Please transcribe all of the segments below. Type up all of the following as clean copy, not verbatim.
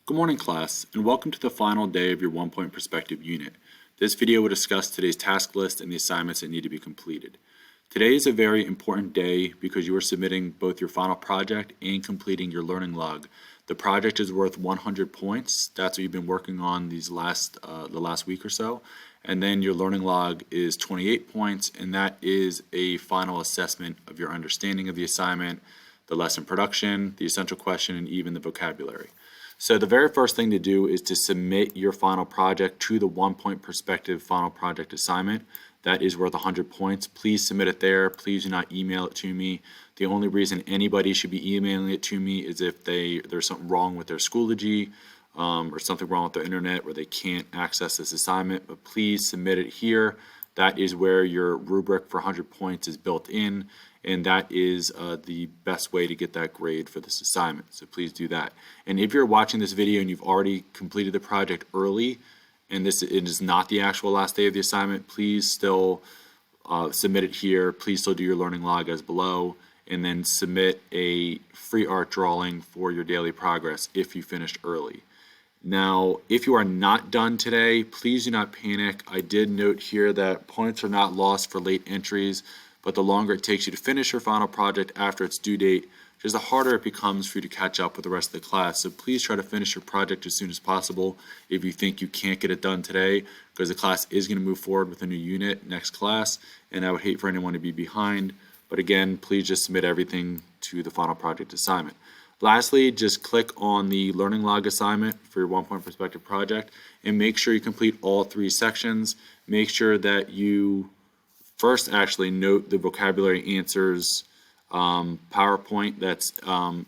Good morning, class, and welcome to the final day of your 1-point perspective unit. This video will discuss today's task list and the assignments that need to be completed. Today is a very important day because you are submitting both your final project and completing your learning log. The project is worth 100 points. That's what you've been working on the last week or so. And then your learning log is 28 points, and that is a final assessment of your understanding of the assignment, the lesson production, the essential question, and even the vocabulary. So the very first thing to do is to submit your final project to the 1-point perspective final project assignment. That is worth 100 points. Please submit it there. Please do not email it to me. The only reason anybody should be emailing it to me is if there's something wrong with their Schoology or something wrong with their internet where they can't access this assignment. But please submit it here. That is where your rubric for 100 points is built in, and that is the best way to get that grade for this assignment. So please do that. And if you're watching this video and you've already completed the project early, and it is not the actual last day of the assignment, please still submit it here. Please still do your learning log as below, and then submit a free art drawing for your daily progress if you finished early. Now, if you are not done today, please do not panic. I did note here that points are not lost for late entries, but the longer it takes you to finish your final project after its due date, just the harder it becomes for you to catch up with the rest of the class. So please try to finish your project as soon as possible if you think you can't get it done today, because the class is going to move forward with a new unit next class, and I would hate for anyone to be behind. But again, please just submit everything to the final project assignment. Lastly, just click on the learning log assignment for your 1-point perspective project and make sure you complete all 3 sections. Make sure that you first actually note the vocabulary answers PowerPoint that's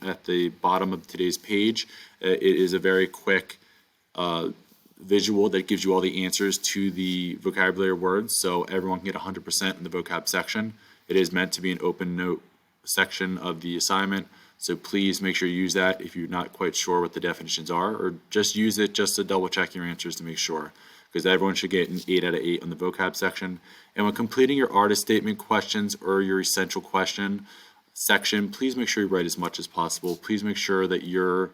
at the bottom of today's page. It is a very quick visual that gives you all the answers to the vocabulary words, so everyone can get 100% in the vocab section. It is meant to be an open note section of the assignment, so please make sure you use that if you're not quite sure what the definitions are, or just use it just to double check your answers to make sure, because everyone should get an 8 out of 8 on the vocab section. And when completing your artist statement questions or your essential question section, please make sure you write as much as possible. Please make sure that your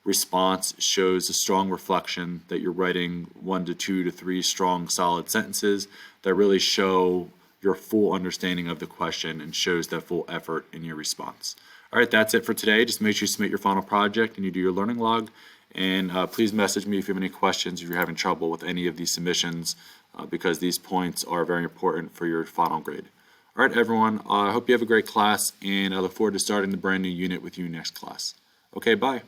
response shows a strong reflection, that you're writing 1 to 2 to 3 strong, solid sentences that really show your full understanding of the question and shows that full effort in your response. All right, that's it for today. Just make sure you submit your final project and you do your learning log. And please message me if you have any questions, if you're having trouble with any of these submissions, because these points are very important for your final grade. All right, everyone, I hope you have a great class, and I look forward to starting the brand new unit with you next class. Okay, bye.